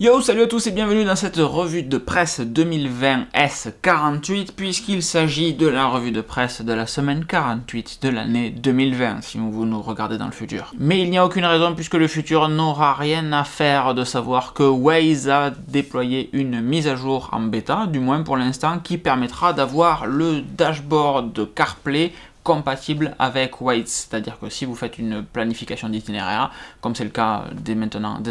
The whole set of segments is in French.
Yo, salut à tous et bienvenue dans cette revue de presse 2020 S48 puisqu'il s'agit de la revue de presse de la semaine 48 de l'année 2020 si vous nous regardez dans le futur. Mais il n'y a aucune raison puisque le futur n'aura rien à faire de savoir que Waze a déployé une mise à jour en bêta, du moins pour l'instant, qui permettra d'avoir le dashboard de CarPlay compatible avec Waze, c'est-à-dire que si vous faites une planification d'itinéraire, comme c'est le cas dès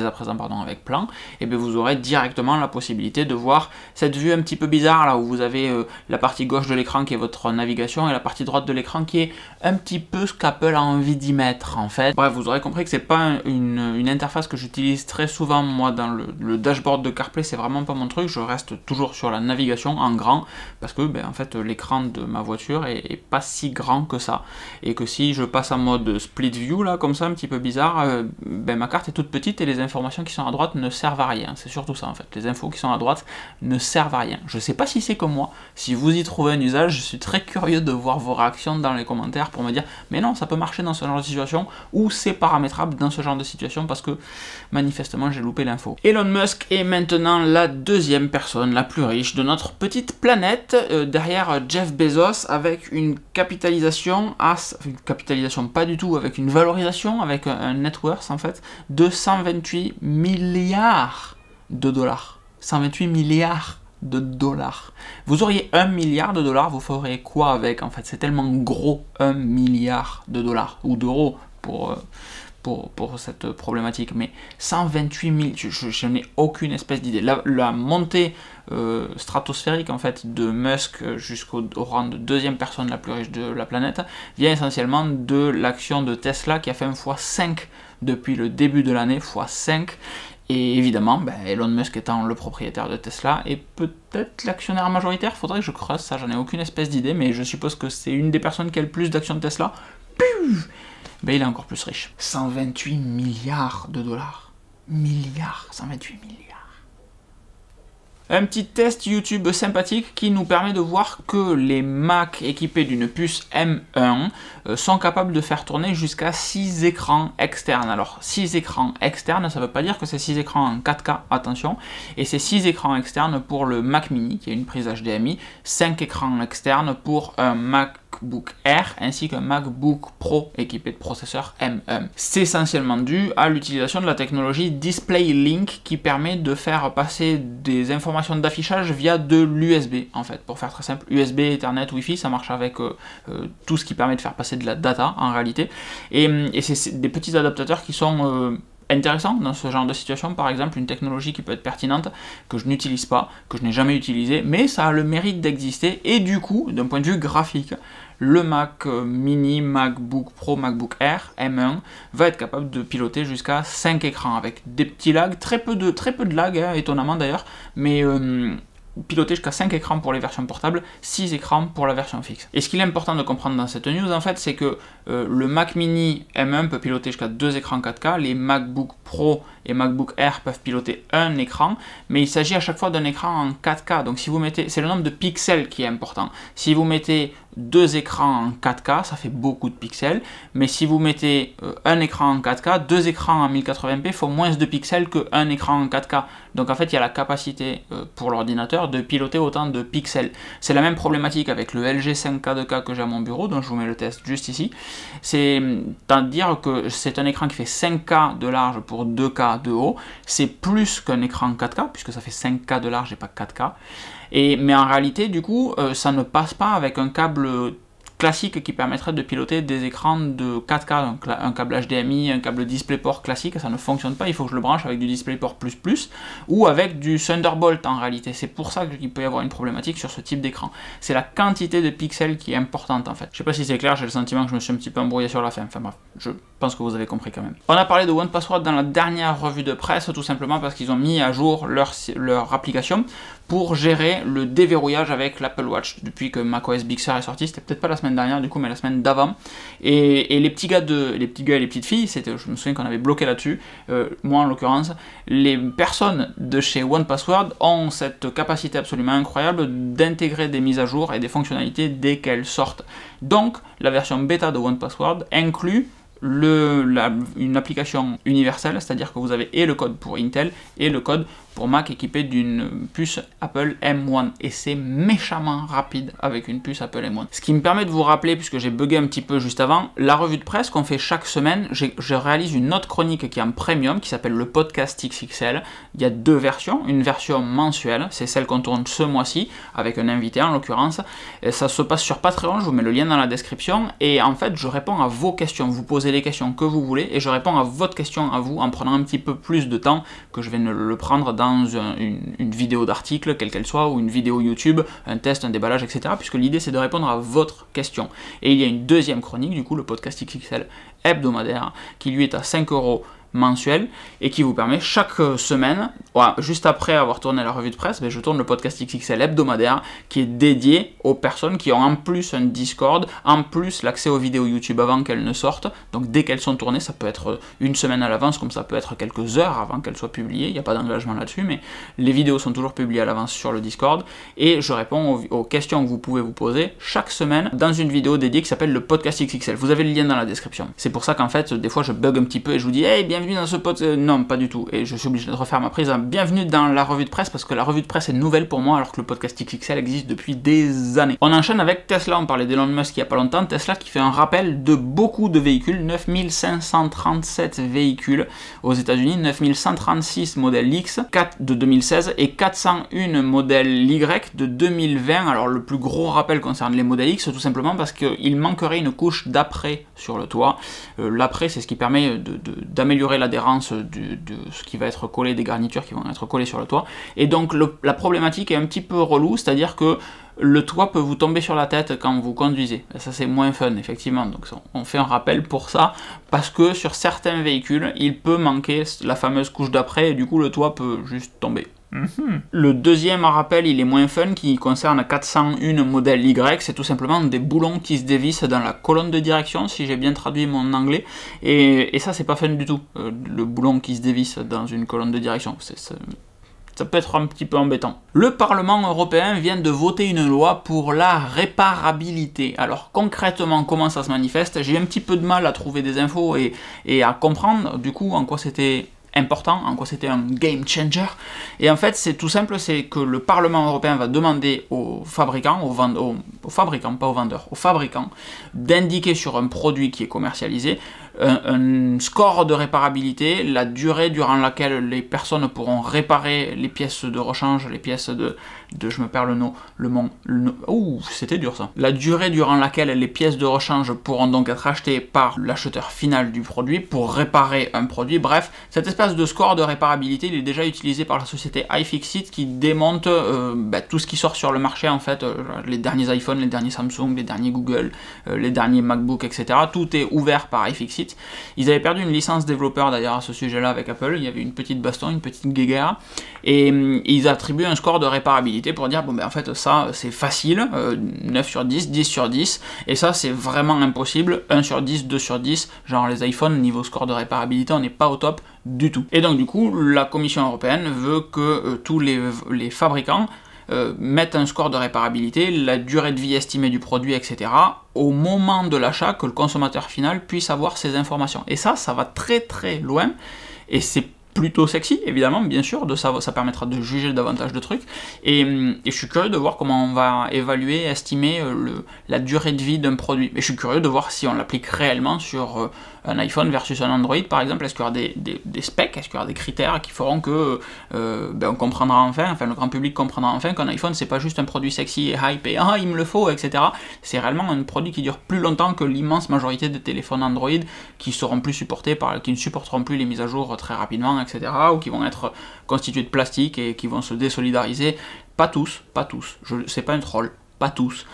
à présent avec Plan, et bien vous aurez directement la possibilité de voir cette vue un petit peu bizarre là où vous avez la partie gauche de l'écran qui est votre navigation et la partie droite de l'écran qui est un petit peu ce qu'Apple a envie d'y mettre en fait. Bref, vous aurez compris que c'est pas une interface que j'utilise très souvent moi dans le dashboard de CarPlay, c'est vraiment pas mon truc, je reste toujours sur la navigation en grand parce que en fait l'écran de ma voiture est pas si grand que ça, et que si je passe en mode split view là comme ça un petit peu bizarre, ma carte est toute petite et les informations qui sont à droite ne servent à rien, c'est surtout ça en fait, les infos qui sont à droite ne servent à rien. Je sais pas si c'est comme moi, si vous y trouvez un usage, je suis très curieux de voir vos réactions dans les commentaires pour me dire mais non ça peut marcher dans ce genre de situation ou c'est paramétrable dans ce genre de situation parce que manifestement j'ai loupé l'info. Elon Musk est maintenant la deuxième personne la plus riche de notre petite planète, derrière Jeff Bezos, avec une capitalisation pas du tout, avec une valorisation, avec un net worth en fait, de 128 milliards de dollars. 128 milliards de dollars. Vous auriez 1 milliard de dollars, vous feriez quoi avec en fait? C'est tellement gros, 1 milliard de dollars, ou d'euros pour cette problématique, mais 128 000, je n'ai aucune espèce d'idée. La montée stratosphérique en fait de Musk jusqu'au rang de deuxième personne la plus riche de la planète vient essentiellement de l'action de Tesla qui a fait un x5 depuis le début de l'année, x5. Et évidemment, Elon Musk étant le propriétaire de Tesla et peut-être l'actionnaire majoritaire, faudrait que je creuse ça, j'en ai aucune espèce d'idée, mais je suppose que c'est une des personnes qui a le plus d'actions de Tesla. Il est encore plus riche. 128 milliards de dollars. 128 milliards. Un petit test YouTube sympathique qui nous permet de voir que les Mac équipés d'une puce M1 sont capables de faire tourner jusqu'à 6 écrans externes. Alors 6 écrans externes, ça ne veut pas dire que c'est 6 écrans en 4K, attention, et c'est 6 écrans externes pour le Mac Mini qui a une prise HDMI, 5 écrans externes pour un MacBook Air ainsi qu'un MacBook Pro équipé de processeur M1. C'est essentiellement dû à l'utilisation de la technologie DisplayLink qui permet de faire passer des informations d'affichage via de l'USB en fait, pour faire très simple, USB, Ethernet, Wi-Fi, ça marche avec tout ce qui permet de faire passer de la data en réalité, et c'est des petits adaptateurs qui sont intéressant dans ce genre de situation. Par exemple, une technologie qui peut être pertinente, que je n'utilise pas, que je n'ai jamais utilisée, mais ça a le mérite d'exister, et du coup, d'un point de vue graphique, le Mac Mini, MacBook Pro, MacBook Air M1 va être capable de piloter jusqu'à 5 écrans, avec des petits lags, très peu de lag, étonnamment d'ailleurs, mais piloter jusqu'à 5 écrans pour les versions portables, 6 écrans pour la version fixe. Et ce qu'il est important de comprendre dans cette news, en fait, c'est que le Mac Mini M1 peut piloter jusqu'à 2 écrans 4K, les MacBook Pro et MacBook Air peuvent piloter un écran, mais il s'agit à chaque fois d'un écran en 4K, donc si vous mettez, c'est le nombre de pixels qui est important. Si vous mettez 2 écrans en 4K, ça fait beaucoup de pixels, mais si vous mettez un écran en 4K, 2 écrans en 1080p font moins de pixels qu'un écran en 4K. Donc en fait, il y a la capacité pour l'ordinateur de piloter autant de pixels. C'est la même problématique avec le LG 5K 2K que j'ai à mon bureau, dont je vous mets le test juste ici. C'est-à-dire que c'est un écran qui fait 5K de large pour 2K de haut. C'est plus qu'un écran 4K, puisque ça fait 5K de large et pas 4K. Mais en réalité, du coup, ça ne passe pas avec un câble classique qui permettrait de piloter des écrans de 4K, donc un câble HDMI, un câble DisplayPort classique, ça ne fonctionne pas, il faut que je le branche avec du DisplayPort++ ou avec du Thunderbolt en réalité. C'est pour ça qu'il peut y avoir une problématique sur ce type d'écran. C'est la quantité de pixels qui est importante en fait. Je sais pas si c'est clair, j'ai le sentiment que je me suis un petit peu embrouillé sur la fin, enfin bref, je pense que vous avez compris quand même. On a parlé de 1Password dans la dernière revue de presse, tout simplement parce qu'ils ont mis à jour leur application pour gérer le déverrouillage avec l'Apple Watch. Depuis que macOS Big Sur est sorti, c'était peut-être pas la semaine dernière du coup, mais la semaine d'avant. Et les petits gars et les petites filles, je me souviens qu'on avait bloqué là-dessus, moi en l'occurrence, les personnes de chez 1Password ont cette capacité absolument incroyable d'intégrer des mises à jour et des fonctionnalités dès qu'elles sortent. Donc, la version bêta de 1Password inclut une application universelle, c'est-à-dire que vous avez et le code pour Intel et le code pour Mac équipé d'une puce Apple M1 et c'est méchamment rapide avec une puce Apple M1. Ce qui me permet de vous rappeler, puisque j'ai bugué un petit peu juste avant, la revue de presse qu'on fait chaque semaine, je réalise une autre chronique qui est en premium, qui s'appelle le podcast XXL. Il y a deux versions, une version mensuelle, c'est celle qu'on tourne ce mois-ci, avec un invité en l'occurrence, et ça se passe sur Patreon, je vous mets le lien dans la description, et en fait je réponds à vos questions, vous posez les questions que vous voulez, et je réponds à votre question à vous en prenant un petit peu plus de temps que je vais le prendre dans une vidéo d'article, quelle qu'elle soit, ou une vidéo YouTube, un test, un déballage, etc. Puisque l'idée c'est de répondre à votre question. Et il y a une deuxième chronique, du coup, le podcast XXL hebdomadaire, qui lui est à 5 € mensuel et qui vous permet chaque semaine, juste après avoir tourné la revue de presse, je tourne le podcast XXL hebdomadaire qui est dédié aux personnes qui ont en plus un Discord, en plus l'accès aux vidéos YouTube avant qu'elles ne sortent. Donc dès qu'elles sont tournées, ça peut être une semaine à l'avance, comme ça peut être quelques heures avant qu'elles soient publiées, il n'y a pas d'engagement là-dessus, mais les vidéos sont toujours publiées à l'avance sur le Discord et je réponds aux questions que vous pouvez vous poser chaque semaine dans une vidéo dédiée qui s'appelle le podcast XXL. Vous avez le lien dans la description. C'est pour ça qu'en fait, des fois je bug un petit peu et je vous dis hey, bienvenue dans ce podcast. Non, pas du tout. Et je suis obligé de refaire ma prise. Bienvenue dans la revue de presse parce que la revue de presse est nouvelle pour moi alors que le podcast XXL existe depuis des années. On enchaîne avec Tesla. On parlait d'Elon Musk il n'y a pas longtemps. Tesla qui fait un rappel de beaucoup de véhicules. 9537 véhicules aux États-Unis, 9136 modèle X 4 de 2016 et 401 modèle Y de 2020. Alors le plus gros rappel concerne les modèles X tout simplement parce qu'il manquerait une couche d'après sur le toit. L'après, c'est ce qui permet d'améliorer l'adhérence de ce qui va être collé, des garnitures qui vont être collées sur le toit. Et donc la problématique est un petit peu relou, c'est-à-dire que le toit peut vous tomber sur la tête quand vous conduisez. Et ça c'est moins fun effectivement, donc on fait un rappel pour ça, parce que sur certains véhicules, il peut manquer la fameuse couche d'après et du coup le toit peut juste tomber. Le deuxième rappel, il est moins fun, qui concerne 401 modèle Y, c'est tout simplement des boulons qui se dévissent dans la colonne de direction, si j'ai bien traduit mon anglais, et ça c'est pas fun du tout, le boulon qui se dévisse dans une colonne de direction, ça peut être un petit peu embêtant. Le Parlement européen vient de voter une loi pour la réparabilité. Alors concrètement, comment ça se manifeste? J'ai un petit peu de mal à trouver des infos et à comprendre du coup en quoi c'était important, en quoi c'était un game changer. Et en fait, c'est tout simple, c'est que le Parlement européen va demander aux fabricants, aux fabricants, pas aux vendeurs, aux fabricants, d'indiquer sur un produit qui est commercialisé un score de réparabilité, la durée durant laquelle les personnes pourront réparer les pièces de rechange, les pièces je me perds le nom, ouh, c'était dur ça. La durée durant laquelle les pièces de rechange pourront donc être achetées par l'acheteur final du produit pour réparer un produit. Bref, cette espèce de score de réparabilité, il est déjà utilisé par la société iFixit qui démonte tout ce qui sort sur le marché en fait, les derniers iPhones, les derniers Samsung, les derniers Google, les derniers MacBook, etc. Tout est ouvert par iFixit. Ils avaient perdu une licence développeur d'ailleurs à ce sujet-là avec Apple, il y avait une petite baston, une petite guéguerre, et ils attribuent un score de réparabilité pour dire, bon ben en fait ça c'est facile, 9 sur 10, 10 sur 10, et ça c'est vraiment impossible, 1 sur 10, 2 sur 10, genre les iPhones, niveau score de réparabilité, on n'est pas au top du tout. Et donc du coup, la Commission européenne veut que tous les fabricants mettre un score de réparabilité, la durée de vie estimée du produit, etc. au moment de l'achat, que le consommateur final puisse avoir ces informations. Et ça va très très loin, et c'est plutôt sexy, évidemment, bien sûr, ça permettra de juger davantage de trucs, et je suis curieux de voir comment on va évaluer, estimer la durée de vie d'un produit. Et je suis curieux de voir si on l'applique réellement sur un iPhone versus un Android, par exemple. Est-ce qu'il y aura des specs, est-ce qu'il y aura des critères qui feront que on comprendra enfin le grand public comprendra enfin qu'un iPhone, c'est pas juste un produit sexy et hype et « il me le faut », etc. C'est réellement un produit qui dure plus longtemps que l'immense majorité des téléphones Android qui seront plus supportés qui ne supporteront plus les mises à jour très rapidement, etc. ou qui vont être constitués de plastique et qui vont se désolidariser. Pas tous, c'est pas un troll, pas tous,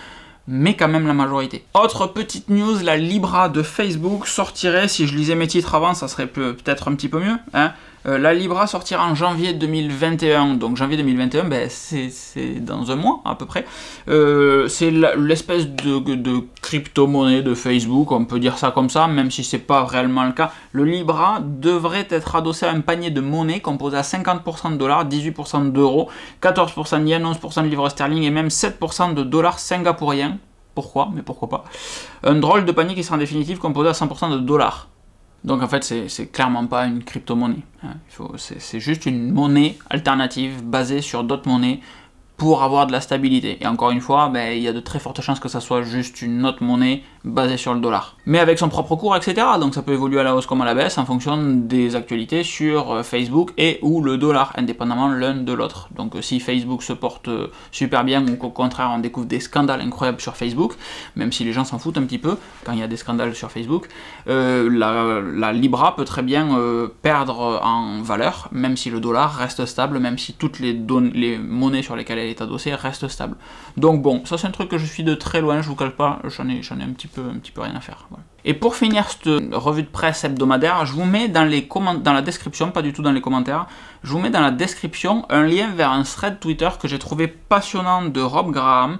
mais quand même la majorité. Autre petite news, la Libra de Facebook sortirait, si je lisais mes titres avant, ça serait peut-être un petit peu mieux, hein. La Libra sortira en janvier 2021, donc janvier 2021, c'est dans un mois à peu près. C'est l'espèce de crypto-monnaie de Facebook, on peut dire ça comme ça, même si c'est pas réellement le cas. Le Libra devrait être adossé à un panier de monnaie composé à 50% de dollars, 18% d'euros, 14% de yens, 11% de livres sterling et même 7% de dollars singapouriens. Pourquoi? Mais pourquoi pas. Un drôle de panier qui sera en définitive composé à 100% de dollars. Donc en fait, c'est clairement pas une crypto-monnaie. C'est juste une monnaie alternative basée sur d'autres monnaies pour avoir de la stabilité. Et encore une fois, il y a de très fortes chances que ça soit juste une autre monnaie basée sur le dollar. Mais avec son propre cours, etc. Donc ça peut évoluer à la hausse comme à la baisse en fonction des actualités sur Facebook et ou le dollar, indépendamment l'un de l'autre. Donc si Facebook se porte super bien ou qu'au contraire on découvre des scandales incroyables sur Facebook, même si les gens s'en foutent un petit peu quand il y a des scandales sur Facebook, la Libra peut très bien perdre en valeur, même si le dollar reste stable, même si toutes les monnaies sur lesquelles elle est adossée restent stables. Donc bon, ça c'est un truc que je suis de très loin, je vous cache pas, j'en ai un petit peu rien à faire. Voilà. Et pour finir cette revue de presse hebdomadaire, je vous mets dans la description, pas du tout dans les commentaires, je vous mets dans la description un lien vers un thread Twitter que j'ai trouvé passionnant de Rob Graham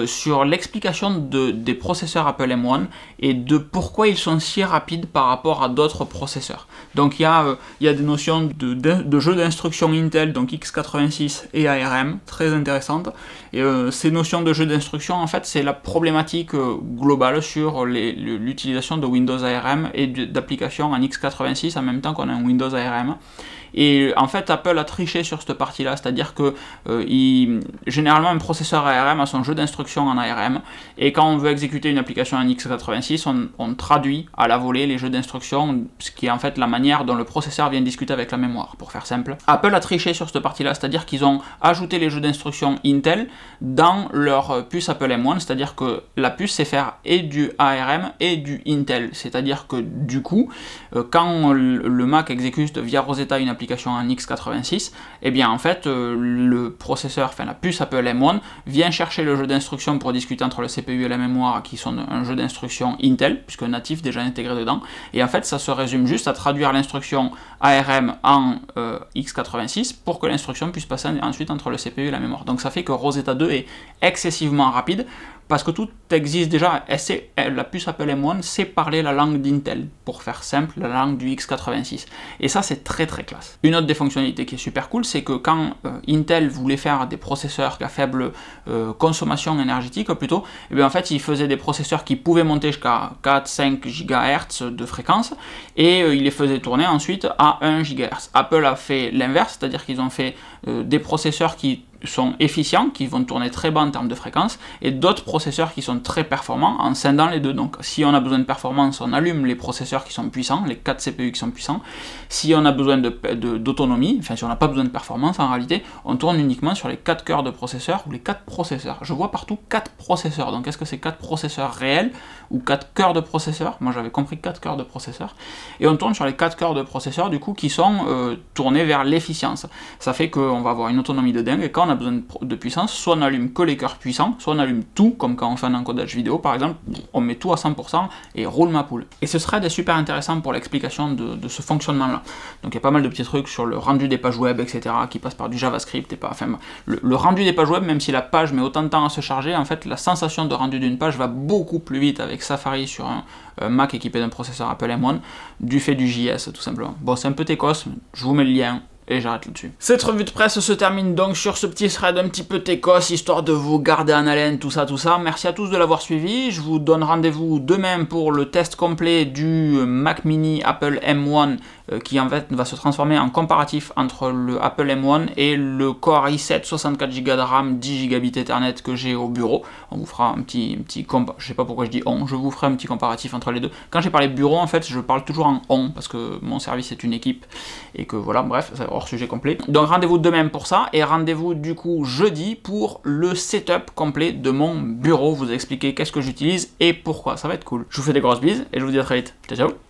sur l'explication des processeurs Apple M1 et de pourquoi ils sont si rapides par rapport à d'autres processeurs. Donc il y a des notions de jeu d'instruction Intel, donc x86 et ARM, très intéressantes. Et ces notions de jeu d'instruction, en fait, c'est la problématique globale sur l'utilisation de Windows ARM et d'applications en x86 en même temps qu'on a un Windows ARM. Et en fait, Apple a triché sur cette partie-là, c'est-à-dire que généralement un processeur ARM a son jeu d'instructions en ARM, et quand on veut exécuter une application en x86, on traduit à la volée les jeux d'instructions, ce qui est en fait la manière dont le processeur vient discuter avec la mémoire, pour faire simple. Apple a triché sur cette partie-là, c'est-à-dire qu'ils ont ajouté les jeux d'instructions Intel dans leur puce Apple M1, c'est-à-dire que la puce sait faire et du ARM et du Intel, c'est-à-dire que du coup, quand le Mac exécute via Rosetta une application en x86, et bien en fait le processeur, enfin la puce Apple M1 vient chercher le jeu d'instructions pour discuter entre le CPU et la mémoire qui sont un jeu d'instructions Intel, puisque natif déjà intégré dedans, et en fait ça se résume juste à traduire l'instruction ARM en x86 pour que l'instruction puisse passer ensuite entre le CPU et la mémoire. Donc ça fait que Rosetta 2 est excessivement rapide, parce que tout existe déjà, la puce Apple M1 sait parler la langue d'Intel, pour faire simple, la langue du x86. Et ça c'est très très classe. Une autre des fonctionnalités qui est super cool, c'est que quand Intel voulait faire des processeurs à faible consommation énergétique plutôt, et bien en fait il faisait des processeurs qui pouvaient monter jusqu'à 4-5 GHz de fréquence, et il les faisait tourner ensuite à 1 GHz. Apple a fait l'inverse, c'est-à-dire qu'ils ont fait des processeurs qui sont efficients, qui vont tourner très bas en termes de fréquence, et d'autres processeurs qui sont très performants en scindant les deux. Donc si on a besoin de performance, on allume les processeurs qui sont puissants, les 4 CPU qui sont puissants. Si on a besoin d'autonomie, enfin si on n'a pas besoin de performance, en réalité, on tourne uniquement sur les 4 cœurs de processeurs ou les 4 processeurs. Je vois partout 4 processeurs, donc est-ce que c'est 4 processeurs réels ou 4 cœurs de processeurs? Moi j'avais compris 4 cœurs de processeurs. Et on tourne sur les 4 cœurs de processeurs du coup qui sont tournés vers l'efficience. Ça fait qu'on va avoir une autonomie de dingue, et quand on a besoin de puissance, soit on allume que les cœurs puissants, soit on allume tout, comme quand on fait un encodage vidéo par exemple, on met tout à 100% et roule ma poule. Et ce serait super intéressant pour l'explication de ce fonctionnement là. Donc il y a pas mal de petits trucs sur le rendu des pages web, etc., qui passent par du JavaScript, et pas, enfin, le rendu des pages web, même si la page met autant de temps à se charger, en fait la sensation de rendu d'une page va beaucoup plus vite avec Safari sur un Mac équipé d'un processeur Apple M1, du fait du JS tout simplement. Bon, c'est un peu técos, je vous mets le lien, et j'arrête là-dessus. Cette revue de presse se termine donc sur ce petit thread un petit peu técos, histoire de vous garder en haleine, tout ça. Merci à tous de l'avoir suivi. Je vous donne rendez-vous demain pour le test complet du Mac Mini Apple M1 qui en fait va se transformer en comparatif entre le Apple M1 et le Core i7 64 Go de RAM, 10 Gb Ethernet que j'ai au bureau. On vous fera un petit je sais pas pourquoi je dis on, je vous ferai un petit comparatif entre les deux. Quand j'ai parlé bureau, en fait, je parle toujours en on parce que mon service est une équipe et que voilà, bref, c'est hors sujet complet. Donc rendez-vous demain pour ça, et rendez-vous du coup jeudi pour le setup complet de mon bureau, vous expliquer qu'est-ce que j'utilise et pourquoi. Ça va être cool. Je vous fais des grosses bises et je vous dis à très vite. Ciao ciao.